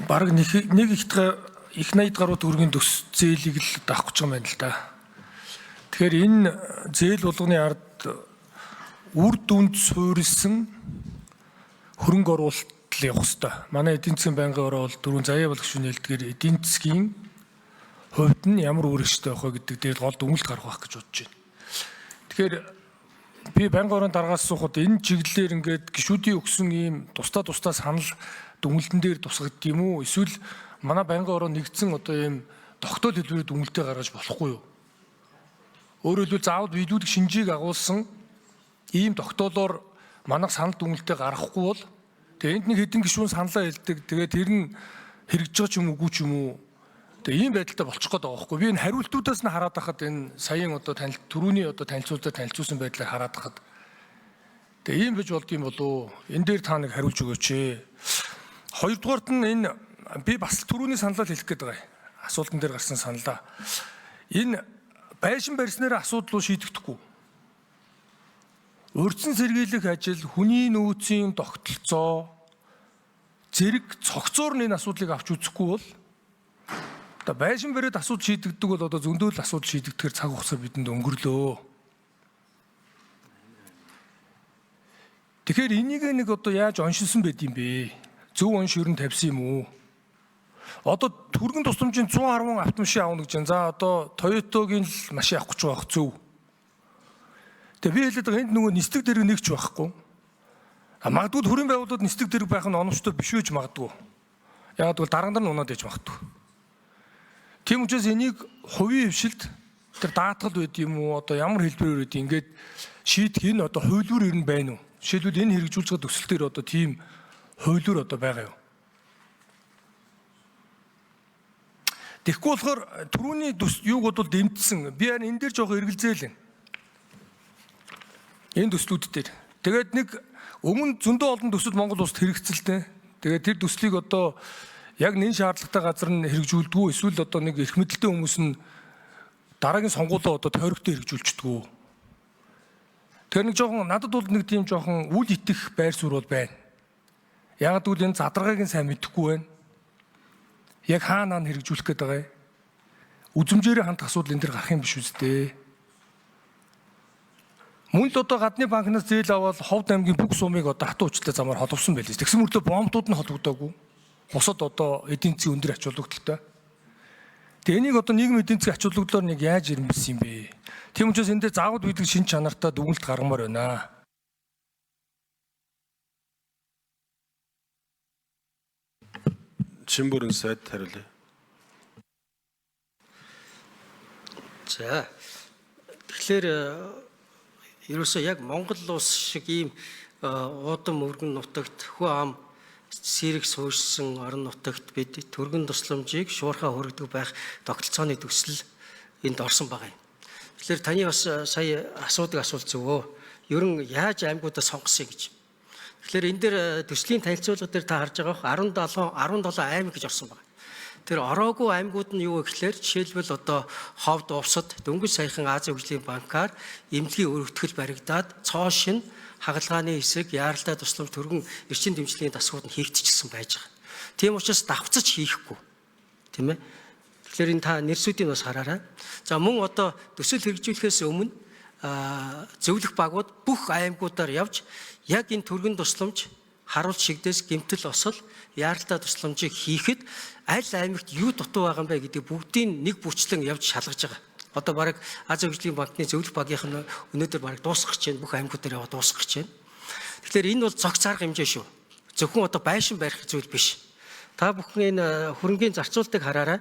Бараг нэг их 80 гаруй төгрөгийн төс зээлийг л авах гэж байгаа юм байна л да. Тэгэхээр энэ зээл болгоны ард үр дүнд суурилсан хөрөнгө оруулалт явах хэрэгтэй. Манай эдийн засгийн байнгын ороо бол дөрвөн заяа болох шүнэлдгээр эдийн засгийн хувьд нь ямар үүрэгтэй байх вэ гэдэг дээр гол дүгнэлт гарах байх гэж бодож байна. Тэгэхээр би байнгын орон дараагаас суухад энэ чиглэлээр ингээд гишүүдийн өгсөн ийм тусдаа санал дүгнэлтэн дээр тусгагддаг юм уу? Эсвэл манай байнгын орон нэгдсэн одоо ийм тогтоол хэлбэрээр дүгнэлтээ гаргаж болохгүй юу? Өөрөөр хэлбэл заавал биелүүлэх шинжийг агуулсан ийм тогтоолоор манайх санал дүгнэлтээ гаргахгүй бол тэгээ энд нэг хэдэн гишүүн саналаа хэлдэг. Тэгээд тэр нь хэрэгжиж байгаа ч юм уугүй ч юм уу? Тэгээ ийм байдалтай болчих гээд байгаа байхгүй. Би энэ хариултуудаас нь хараад байхад энэ саяын одоо түрүүний одоо танилцуулсан байдлаар хараад байхад тэгээ ийм байж болд юм болов. Энэ дээр та нэг хариулж өгөөч ээ. Хоёрдугаарт нь энэ би бас түрүүний саналаа хэлэх гээд байгаа. Асуултан дээр гарсан саналаа. Энэ байшин барьснаар асуудлыг шийдэхдэггүй. Урьдчилан сэргийлэх ажил, хүний нөөцийн тогтолцоо, зэрэг цогцоор нь энэ асуудлыг авч үзэхгүй бол одоо байшин бариад асуудал шийдэгддэг бол одоо зөндөөл асуудал шийдэгдэхээр цаг хугацаа бидэнд өнгөрлөө. Тэгэхээр энийг нэг одоо яаж оншилсан байд юм бэ? Зөв онш өрн тавьсан юм уу? Одоо түргэн тусламжийн 110 автомашин аавна гэж байна. За одоо Toyota-гийн л машин авах гэж байх зөв. Тэгээ би хэлээд байгаа энд нөгөө нислэг дэрэг нэгч байхгүй. Магадгүй төрийн байгууллагууд нислэг дэрэг байх нь оновчтой биш үеж магадгүй. Яг бол дараагаар нь унаад ээж магадгүй. Тийм учраас энийг хувийн хвшилд тэр даатгал байд юм уу? Одоо ямар хэлбэрээр байд ингээд шийдэх энэ одоо хуулиур ер нь байна уу? Жишээлбэл энэ хэрэгжүүлж байгаа төсөл дээр одоо тийм хуулиур одоо байгаа юу? Тэгэхгүй болохоор түрүүний юуг бол дэмжсэн. Би харин энэ дээр жоох эргэлзээл. Энэ төслүүд дээр. Тэгээд нэг өмнө зөндөө олон төсөл Монгол улсад хэрэгцэлтэй. Тэгээд тэр төслийг одоо яг нэн шаардлагатай газар нь хэрэгжүүлдэггүй. Эсвэл одоо нэг эрх мэдэлтэй хүмүүс нь дараагийн сонгуулио одоо тойрогтой хэрэгжүүлчихдэг. Тэр нэг жоохон надад бол нэг тийм жоохон үл итэх байр суурь бол байна. Яг гэвэл энэ задаргааг нь сайн мэдэхгүй байна. Яг хаана хэрэгжүүлэх гээд байгаа юм. Үзмжээрээ хандах асуудал энэ төр гарах юм биш үстэй. Мөн л одоо гадны банкнаас зээл аваад Ховд аймгийн бүх сумыг одоо хатуу уучлалтай замаар холбосон байлээ. Тэгсэн мөртлөө бомбдууд нь холбогдоогүй. Бусад одоо эдийн засгийн өндөр ач холбогдолтой. Тэгээ энийг одоо нийгмийн эдийн засгийн ач холбогдлоор нэг яаж ирмэлсэн юм бэ? Тийм учраас энэ дээр заавал бидэг шин чанартай дүгнэлт гаргамаар байна. Чинбүрэн сайд хариулъя. За тэгэхээр ерөөсөө яг Монгол улс шиг ийм уудам өргөн нутагт хөө ам сэрэг суурьсан орон нутагт бид төргөн тусламжийг шуурхаа хүргэдэг байх тогтолцооны төсөл энд орсон байгаа юм. Тэгэхээр таны бас сая асуудаг асуулт зөвөө. Ер нь яаж аймагуудаа сонгосон гэж. Тэгэхээр энэ дээр төслийн танилцуулга дээр та харж байгаа 17 аймаг гэж орсон байна. Тэр ороогүй аймагуд нь юу гэхээр жишээлбэл одоо Ховд Увсад дөнгөж саяхан Азийн хөгжлийн банкаар эмнэлгийн өргөтгөл баригдаад цоо шин хагалгааны хэсэг яаралтай тусламж төргөн эрчим дэмжлэгийн дасгууд нь хийгдчихсэн байж байгаа. Тийм учраас давцаж хийхгүй. Тийм ээ. Тэгэхээр энэ та нэрсүүдийг бас хараарай. За мөн одоо төсөл хэрэгжүүлэхээс өмнө зөвлөх багууд бүх аймагуудаар явж яг энэ төргөн тусламж харуулт шигдээс гэмтэл осол яаралтай тусламжийг хийхэд аль аймагт юу дутуу байгаа юм бэ гэдэг бүгдийг нэг бүрчлэн явж шалгаж байгаа. Одоо бараг Азийн хөгжлийн банкны зөвлөх багийнх нь өнөөдөр бараг дуусгах гэж байна. Бүх аймагуудаар яваад дуусгах гэж байна. Тэгэхээр энэ бол цогц арга хэмжээ шүү. Зөвхөн одоо байшин барих зүйл биш. Та бүхэн энэ хөрөнгийн зарцуултыг хараарай.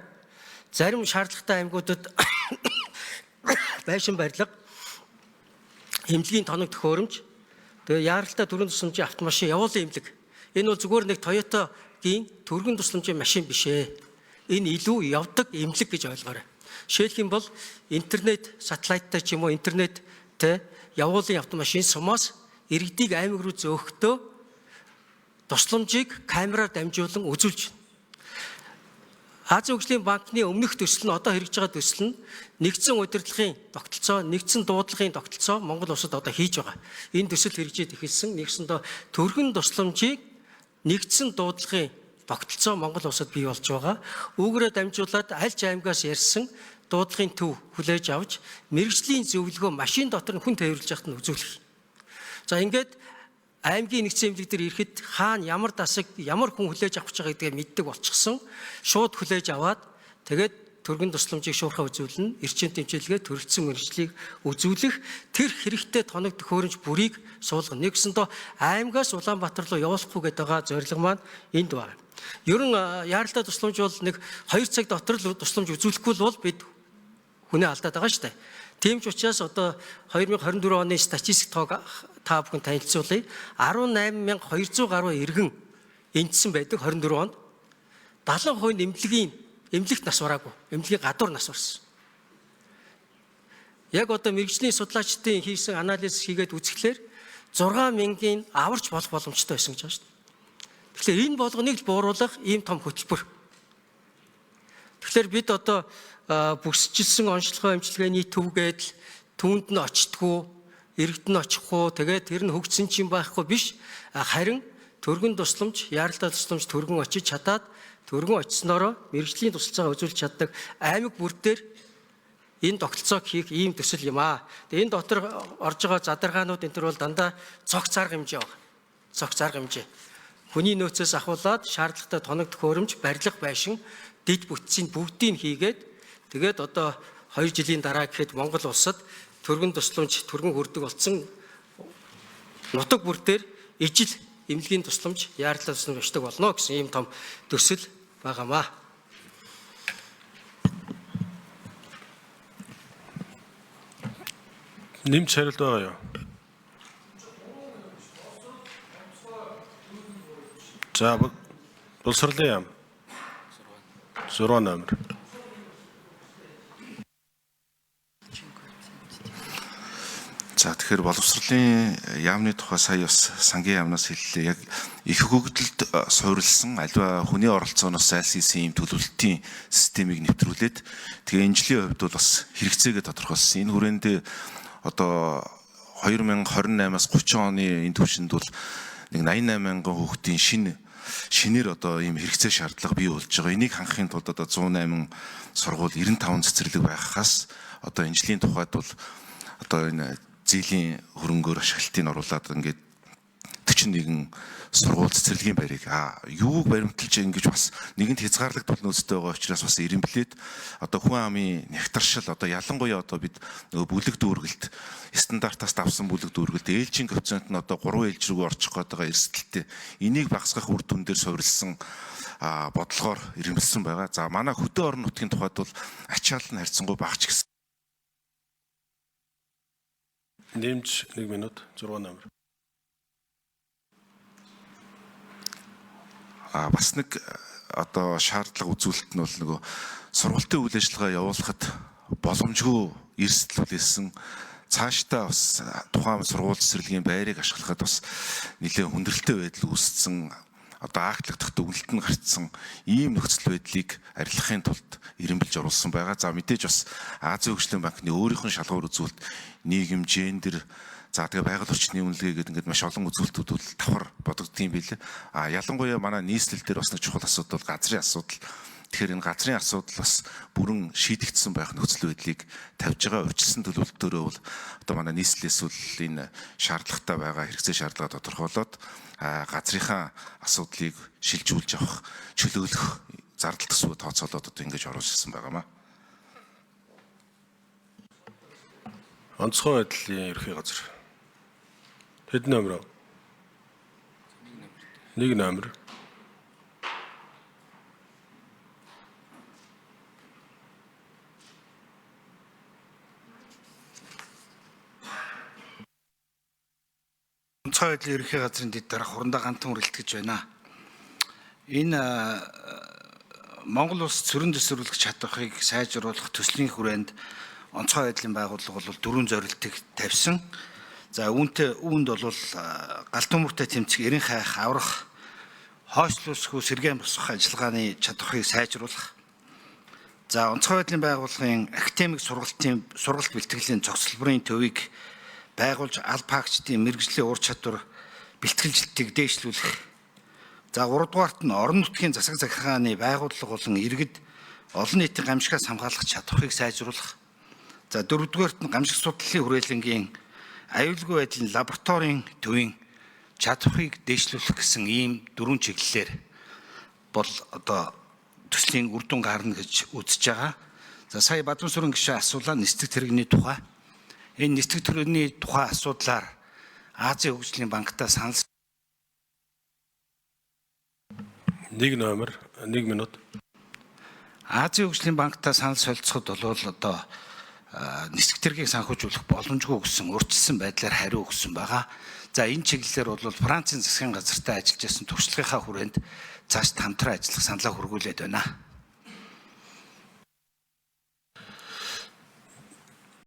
Зарим шаардлагатай аймагуудад байшин барилга, эмнэлгийн тоног төхөөрөмж, тэгээ яаралтай төрийн тусламжийн автомашин явуулсан эмнэлэг. Энэ бол зүгээр нэг Toyota-гийн төргөн тусламжийн машин биш ээ. Энэ илүү явдаг эмнэлэг гэж ойлгоорой. Жишээлх юм бол интернет, сателлайттай ч юм уу интернеттэй явуулсан автомашин сумаас иргэдийг аймаг руу зөөхдөө тусламжийг камераар дамжуулан үзүүлж байна. Азийн хөгжлийн банкны өмнөх төсөл нь одоо хэрэгжиж байгаа төсөл нь нэгдсэн удирдлагын тогтолцоо, нэгдсэн дуудлагын тогтолцоо Монгол улсад одоо хийж байгаа. Энэ төсөл хэрэгжиж эхэлсэн нэгсэндээ төргөн тусламжийг нэгдсэн дуудлагын тогтолцоо Монгол улсад бий болж байгаа. Үүгээрээ дамжуулаад аль ч аймгаас ярьсан дуудлагын төв хүлээж авч мэргэжлийн зөвлөгөө машин дотор нь хүн тээвэрлж яхад нь үзүүлэх. За ингээд аймгийн нэгдсэн эмнэлэг дээр ирэхэд хаана ямар дасаг, ямар хүн хүлээж авах гэж байгаа гэдгээ мэддэг болчихсон. Шууд хүлээж аваад тэгээд төргөн тусламжийг шуурхаа үзүүлнэ, эрчим тэмцээлгээ төрөлцсөн мэргэжлийг үзүүлэх, тэр хэрэгтэй тоног төхөөрөмж бүрийг суулгана. Нэгсэндээ аймгаас Улаанбаатар руу явуулахгүй гэдэг байгаа зорилго маань энд байна. Ер нь яаралтай тусламж бол нэг 2 цаг дотор л тусламж үзүүлэхгүй бол бид хүнээ алдаад байгаа шүү дээ. Тийм ч учраас одоо 2024 оны статистик тоог та бүхэн танилцуулъя. 18,200 гаруй иргэн эндсэн байдаг 24 онд. 70% эмнэлэгт нас бараагүй. Эмнэлгийн гадуур нас барсан. Яг одоо мэргэжлийн судлаачдын хийсэн анализ хийгээд үзэхлээр 6,000-ийн аварч болох боломжтой байсан гэж байна шүү дээ. Тэгэхээр энэ болгоныг л бууруулах ийм том хөтөлбөр. Тэгэхээр бид одоо бүсчилсэн онцлогоо эмчилгээний төвгээд түүнд нь очтгүй, иргэд нь очихгүй, тэгээд тэр нь хөгжсөн чинь байхгүй биш. Харин төргөн тусламж, яаралтай тусламж төргөн очиж чадаад төргөн очисноороо мэргэжлийн тусалцаагаа үзүүлж чаддаг аймаг бүр дээр энэ тогтолцоог хийх ийм төсөл юм аа. Тэгээд энэ дотор орж байгаа задаргаанууд энэ төр бол дандаа цогц арга хэмжээ байна. Цогц арга хэмжээ. Хүний нөөцөөс ахуулаад шаардлагатай тоног төхөөрөмж, барилга, байшин, дэд бүтцийн бүгдийг хийгээд тэгээд одоо 2 жилийн дараа гэхэд Монгол улсад төргөн тусламж, төргөн хүрдэг болсон нутаг бүр дээр ижил эмнэлгийн тусламж, яаралтай тусламж очдог болно гэсэн ийм том төсөл байгаамаа. Нэмж хариулт байгаа юу? За боловсролын яам. 6 номер. За тэгэхээр боловсролын яамны тухай сая бас сангийн яамнаас хэллээ. Яг их хөгжилд суурилсан аливаа хүний оролцооноос зайлсхийсэн ийм төлөвлөлтийн системийг нэвтрүүлээд тэгээ энэ жилийн хувьд бол бас хэрэгцээгээ тодорхойлсон. Энэ хүрээнд одоо 2028-аас 30 оны энэ түвшинд бол нэг 88 мянган хүүхдийн шинээр одоо ийм хэрэгцээ шаардлага бий болж байгаа. Энийг хангахын тулд одоо 108 сургууль 95 цэцэрлэг байхаас одоо энэ жилийн тухайд бол одоо энэ зээлийн хөрөнгөөр ашиглалтыг оруулаад ингээд 41 сургууль цэцэрлэгийн байрыг юуг баримталж ингэж бас нэгэнт хязгаарлагдвал нөөцтэй байгаа учраас бас ирэмблээд одоо хүн амын нягтршил одоо ялангуяа одоо бид нөгөө бүлэг дүүргэлт стандартаас давсан бүлэг дүүргэлт ээлжийн коэффициент нь одоо 3 ээлж рүү орчих гээд байгаа эрсдэлтэй энийг багасгах үр дүн дээр суурилсан бодлогоор ирэмбэлсэн байгаа. За манай хөдөө орон нутгийн тухайд бол ачаал нь харьцангуй багч гэсэн. Нэмж 1 минут 6 номер. Бас нэг одоо шаардлага үзүүлэлт нь бол нөгөө сургалтын үйл ажиллагаа явуулахад боломжгүй эрсдэл үлээсэн цаашдаа бас тухайн сургууль цэцэрлэгийн байрыг ашиглахад бас нэлээд хүндрэлтэй байдал үүссэн одоо актлагдах дүгнэлт нь гарцсан ийм нөхцөл байдлыг арилгахын тулд ирэмбэлж оруулсан байгаа. За мэдээж бас Азийн хөгжлийн банкны өөрийнх нь шалгуур үзүүлэлт нийгэм, гендер, за тэгээ байгаль орчны үнэлгээ гэдэг ингээд маш олон үзүүлэлтүүд бол давхар бодогддгийм билээ. Ялангуяа манай нийслэл дээр бас нэг чухал асуудал газрын асуудал. Тэгэхээр энэ газрын асуудал бас бүрэн шийдэгдсэн байх нөхцөл байдлыг тавьж байгаа урьдчилсан төлөвлөлтөөрөө бол одоо манай нийслэлээс бол энэ шаардлагатай байгаа хэрэгцээ шаардлага тодорхойлоод газрынхаа асуудлыг шилжүүлж авах, чөлөөлөх зардал төсвөө тооцоолоод одоо ингэж оруулсан байгаамаа. Онцгой байдлын ерхий газар. Хэдэн номер? 1 номер. Онцгой байдлын ерөнхий газрын дэд дарга хурандаа гантан үрэлтгэж байна. Энэ Монгол улс цөрөн төсвөрлөх чадварыг сайжруулах төслийн хүрээнд онцгой байдлын байгууллага бол 4 зорилтыг тавьсан. За үүнд бол галт өмөртэй тэмцэх, эрен хайх, аврах, хойшлуулсгүй сэргээн босгох ажиллагааны чадварыг сайжруулах. За онцгой байдлын байгууллагын академик сургалт бэлтгэлийн цогцлборын төвийг байгуулж аль паагчдын мэргэжлийн ур чадвар бэлтгэлжилтийг дээшлүүлэх, За 3 дугаарт нь орон нутгийн засаг захиргааны байгууллага болон иргэд олон нийтийн гамшигаас хамгаалах чадварыг сайжруулах. За 4 дугаарт нь гамшиг судлалын хүрээлэнгийн аюулгүй байдлын лабораторийн төвийн чадварыг дээшлүүлэх гэсэн ийм 4 чиглэлээр бол одоо төслийн үр дүн гарна гэж үзэж байгаа. За сая Бадамсүрэн гишүүн асуулаа нислэг тэрэгний тухай. Энэ нислэг тэрэгний тухай асуудлаар Азийн хөгжлийн банктай санал 1 номер 1 минут. Азийн хөгжлийн банктай санал солилцоход бол одоо нислэг тэргийг санхүүжүүлэх боломжгүй гэсэн урьдчилсан байдлаар хариу өгсөн байгаа. За энэ чиглэлээр бол Францын засгийн газартай ажиллаж байсан туршлагынхаа хүрээнд цааш хамтран ажиллах саналаа хүргүүлээд байна.